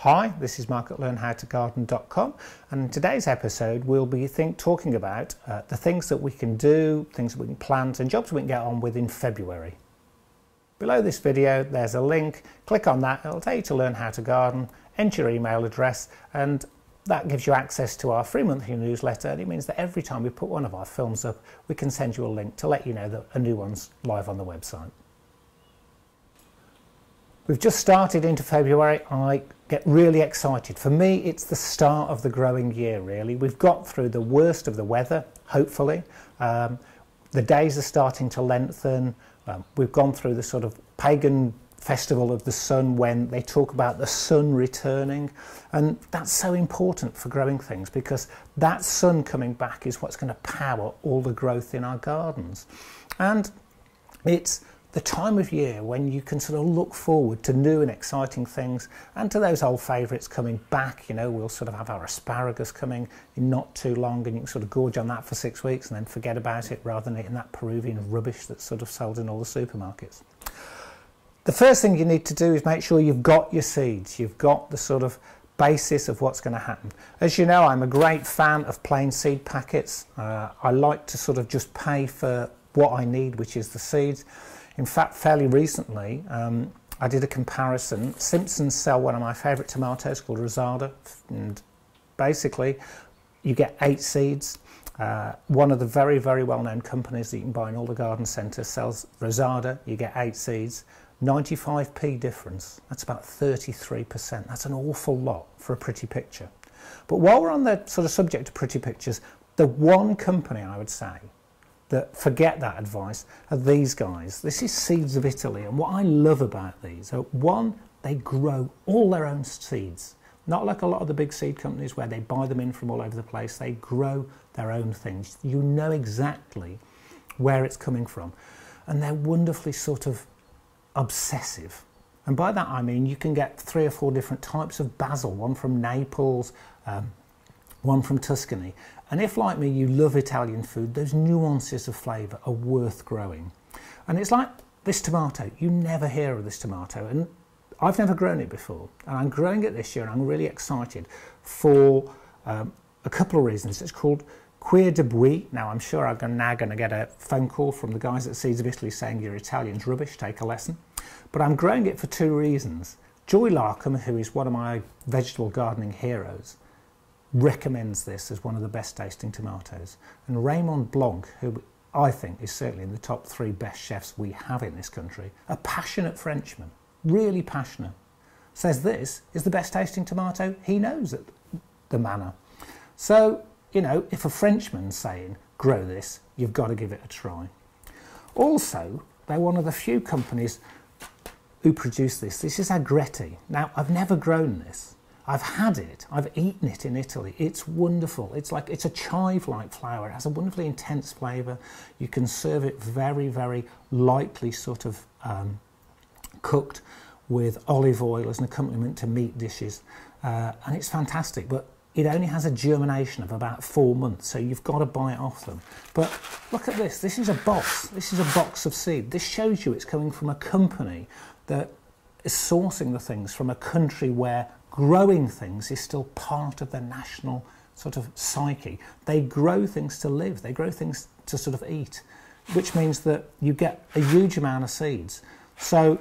Hi, this is Mark at learnhowtogarden.com, and in today's episode we'll be talking about the things that we can do, things that we can plant and jobs we can get on with in February. Below this video there's a link, click on that, it'll take you to Learn How to Garden, enter your email address and that gives you access to our free monthly newsletter, and it means that every time we put one of our films up we can send you a link to let you know that a new one's live on the website. We've just started into February. I get really excited. For me, it's the start of the growing year, really. We've got through the worst of the weather, hopefully. The days are starting to lengthen. We've gone through the sort of pagan festival of the sun when they talk about the sun returning. And that's so important for growing things because that sun coming back is what's going to power all the growth in our gardens. And it's the time of year when you can sort of look forward to new and exciting things and to those old favourites coming back. You know, we'll sort of have our asparagus coming in not too long and you can sort of gorge on that for 6 weeks and then forget about it rather than eating that Peruvian rubbish that's sort of sold in all the supermarkets. The first thing you need to do is make sure you've got your seeds, you've got the sort of basis of what's going to happen. As you know, I'm a great fan of plain seed packets. I like to sort of just pay for what I need, which is the seeds. In fact, fairly recently, I did a comparison. Simpsons sell one of my favourite tomatoes called Rosada, and basically you get 8 seeds. One of the very, very well-known companies that you can buy in all the garden centres sells Rosada. You get 8 seeds, 95p difference. That's about 33%. That's an awful lot for a pretty picture. But while we're on the sort of subject of pretty pictures, the one company I would say that forget that advice are these guys. This is Seeds of Italy, and what I love about these are, one, they grow all their own seeds. Not like a lot of the big seed companies where they buy them in from all over the place. They grow their own things. You know exactly where it's coming from. And they're wonderfully sort of obsessive. And by that I mean you can get 3 or 4 different types of basil, one from Naples, one from Tuscany. And if, like me, you love Italian food, those nuances of flavour are worth growing. And it's like this tomato. You never hear of this tomato. And I've never grown it before. And I'm growing it this year and I'm really excited for a couple of reasons. It's called Cuir de Buis. Now, I'm sure I'm now going to get a phone call from the guys at Seeds of Italy saying your Italian's rubbish, take a lesson. But I'm growing it for 2 reasons. Joy Larkham, who is one of my vegetable gardening heroes, recommends this as one of the best tasting tomatoes, and Raymond Blanc, who I think is certainly in the top 3 best chefs we have in this country, a passionate Frenchman, really passionate, says this is the best tasting tomato he knows at the manor. So, you know, if a Frenchman's saying grow this, you've got to give it a try. Also, they're one of the few companies who produce this. This is Agretti. Now, I've never grown this. I've had it, I've eaten it in Italy. It's wonderful. It's a chive-like flower. It has a wonderfully intense flavour. You can serve it very, very lightly sort of cooked with olive oil as an accompaniment to meat dishes. And it's fantastic, but it only has a germination of about 4 months, so you've got to buy it off them. But look at this. This is a box. This is a box of seed. This shows you it's coming from a company that is sourcing the things from a country where growing things is still part of the national sort of psyche. They grow things to live, they grow things to sort of eat, which means that you get a huge amount of seeds. So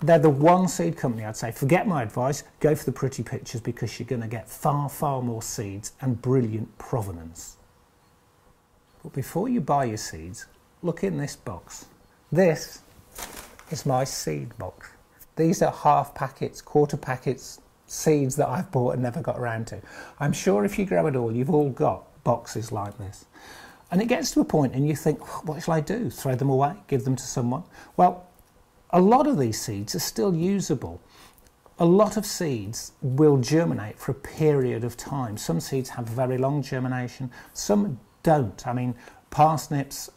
they're the one seed company I'd say, forget my advice, go for the pretty pictures because you're going to get far, far more seeds and brilliant provenance. But before you buy your seeds, look in this box. This is my seed box. These are half packets, quarter packets, seeds that I've bought and never got around to. I'm sure if you grow it all, you've all got boxes like this. And it gets to a point and you think, what shall I do? Throw them away? Give them to someone? Well, a lot of these seeds are still usable. A lot of seeds will germinate for a period of time. Some seeds have very long germination, some don't. I mean, parsnips,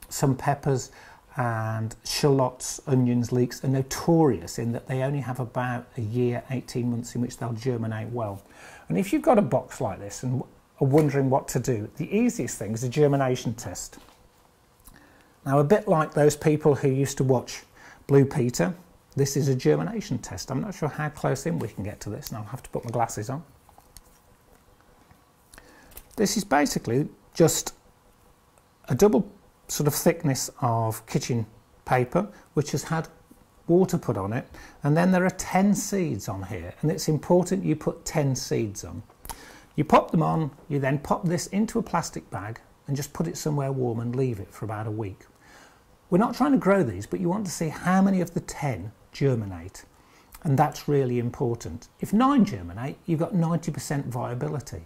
some peppers, and shallots, onions, leeks are notorious in that they only have about a year, 18 months in which they'll germinate well. And if you've got a box like this and are wondering what to do, the easiest thing is a germination test. Now, a bit like those people who used to watch Blue Peter, This is a germination test. I'm not sure how close in we can get to this, and I'll have to put my glasses on. This is basically just a double sort of thickness of kitchen paper which has had water put on it, and then there are 10 seeds on here, and it's important you put 10 seeds on. You pop them on, you then pop this into a plastic bag and just put it somewhere warm and leave it for about a week. We're not trying to grow these, but you want to see how many of the 10 germinate, and that's really important. If 9 germinate, you've got 90% viability.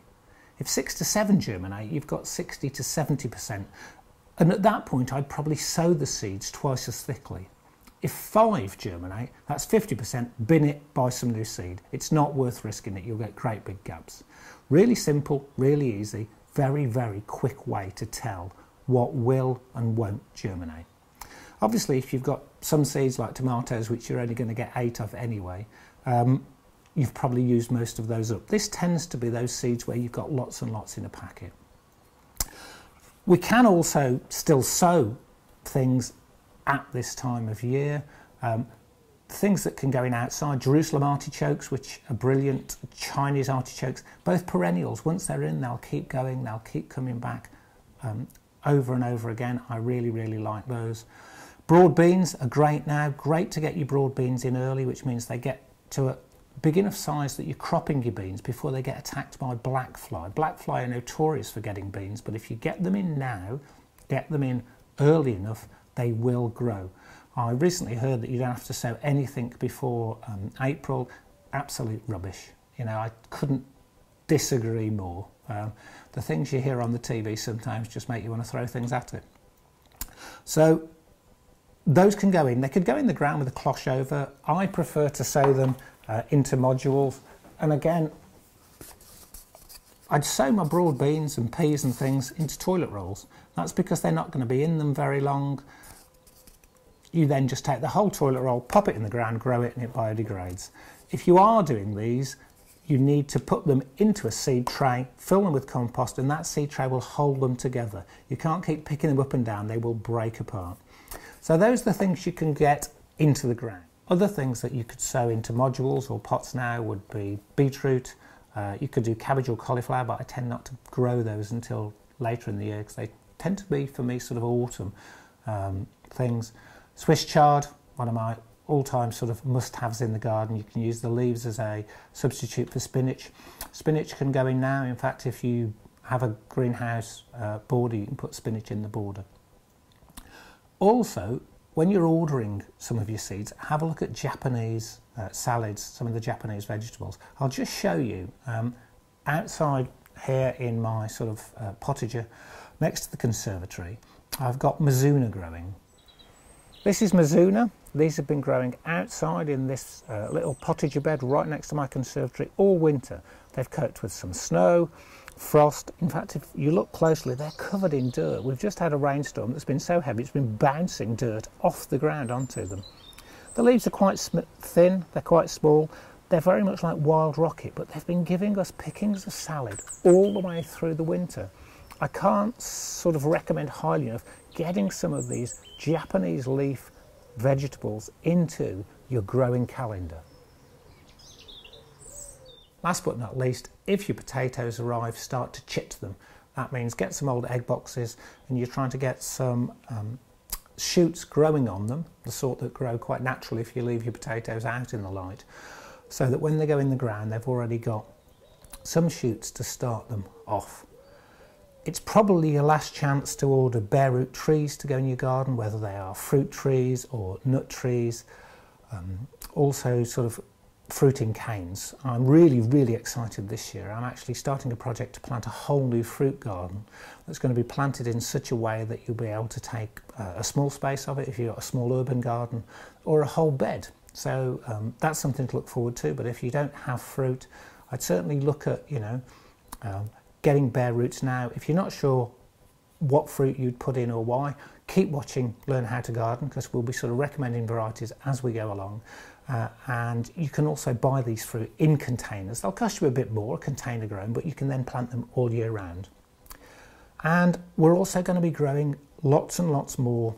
If 6 to 7 germinate, you've got 60 to 70%, and at that point I'd probably sow the seeds twice as thickly. If 5 germinate, that's 50%, bin it, buy some new seed. It's not worth risking it, you'll get great big gaps. Really simple, really easy, very, very quick way to tell what will and won't germinate. Obviously, if you've got some seeds like tomatoes, which you're only going to get 8 of anyway, you've probably used most of those up. This tends to be those seeds where you've got lots and lots in a packet. We can also still sow things at this time of year. Things that can go in outside, Jerusalem artichokes, which are brilliant, Chinese artichokes, both perennials. Once they're in, they'll keep going, they'll keep coming back over and over again. I really, really like those. Broad beans are great now, great to get your broad beans in early, which means they get to a big enough size that you're cropping your beans before they get attacked by black fly. Black fly are notorious for getting beans, but if you get them in now, get them in early enough, they will grow. I recently heard that you don't have to sow anything before April. Absolute rubbish. You know, I couldn't disagree more. The things you hear on the TV sometimes just make you want to throw things at it. So those can go in. They could go in the ground with a cloche over. I prefer to sow them into modules. And again, I'd sow my broad beans and peas and things into toilet rolls. That's because they're not going to be in them very long. You then just take the whole toilet roll, pop it in the ground, grow it, and it biodegrades. If you are doing these, you need to put them into a seed tray, fill them with compost, and that seed tray will hold them together. You can't keep picking them up and down, they will break apart. So those are the things you can get into the ground. Other things that you could sow into modules or pots now would be beetroot. You could do cabbage or cauliflower, but I tend not to grow those until later in the year because they tend to be, for me, sort of autumn things. Swiss chard, one of my all-time sort of must-haves in the garden. You can use the leaves as a substitute for spinach. Spinach can go in now. In fact, if you have a greenhouse border, you can put spinach in the border. Also, when you're ordering some of your seeds, have a look at Japanese salads, some of the Japanese vegetables. I'll just show you outside here in my sort of potager next to the conservatory, I've got Mizuna growing. This is Mizuna. These have been growing outside in this little potager bed right next to my conservatory all winter. They've coped with some snow, frost. In fact, if you look closely, they're covered in dirt. We've just had a rainstorm that's been so heavy it's been bouncing dirt off the ground onto them. The leaves are quite thin, they're quite small. They're very much like wild rocket, but they've been giving us pickings of salad all the way through the winter. I can't sort of recommend highly enough getting some of these Japanese leaf vegetables into your growing calendar. Last but not least, if your potatoes arrive, start to chit them. That means get some old egg boxes and you're trying to get some shoots growing on them, the sort that grow quite naturally if you leave your potatoes out in the light, so that when they go in the ground they've already got some shoots to start them off. It's probably your last chance to order bare root trees to go in your garden, whether they are fruit trees or nut trees, also sort of fruiting canes. I'm really, really excited this year. I'm actually starting a project to plant a whole new fruit garden that's going to be planted in such a way that you'll be able to take a small space of it if you've got a small urban garden, or a whole bed. So that's something to look forward to. But if you don't have fruit, I'd certainly look at, you know, getting bare roots now. If you're not sure what fruit you'd put in or why, keep watching Learn How to Garden, because we'll be sort of recommending varieties as we go along. And you can also buy these fruit in containers. They'll cost you a bit more, container grown, but you can then plant them all year round. And we're also going to be growing lots and lots more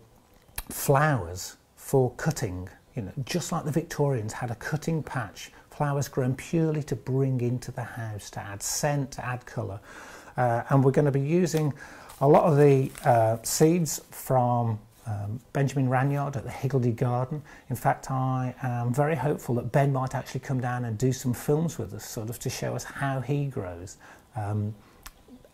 flowers for cutting. You know, just like the Victorians had a cutting patch, flowers grown purely to bring into the house, to add scent, to add colour. And we're going to be using a lot of the seeds from Benjamin Ranyard at the Higgledy Garden. In fact, I am very hopeful that Ben might actually come down and do some films with us, sort of to show us how he grows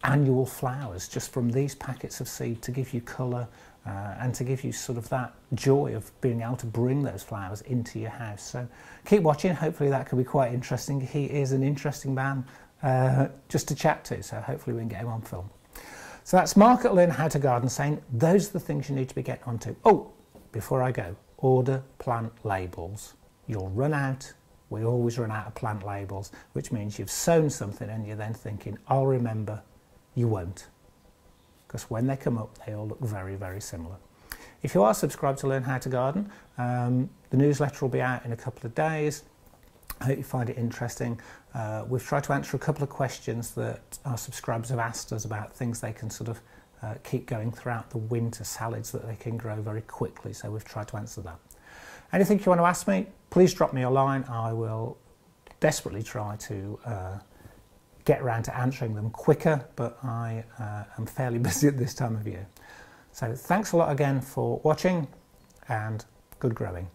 annual flowers just from these packets of seed, to give you colour and to give you sort of that joy of being able to bring those flowers into your house. So keep watching, hopefully that could be quite interesting. He is an interesting man just to chat to, so hopefully we can get him on film. So that's Mark at Learn How to Garden saying those are the things you need to be getting onto. Oh, before I go, order plant labels. You'll run out. We always run out of plant labels, which means you've sown something and you're then thinking, I'll remember. You won't, because when they come up, they all look very, very similar. If you are subscribed to Learn How to Garden, the newsletter will be out in a couple of days. I hope you find it interesting. We've tried to answer a couple of questions that our subscribers have asked us about things they can sort of keep going throughout the winter, salads that they can grow very quickly, so we've tried to answer that. Anything you want to ask me, please drop me a line. I will desperately try to get around to answering them quicker, but I am fairly busy at this time of year. So thanks a lot again for watching, and good growing.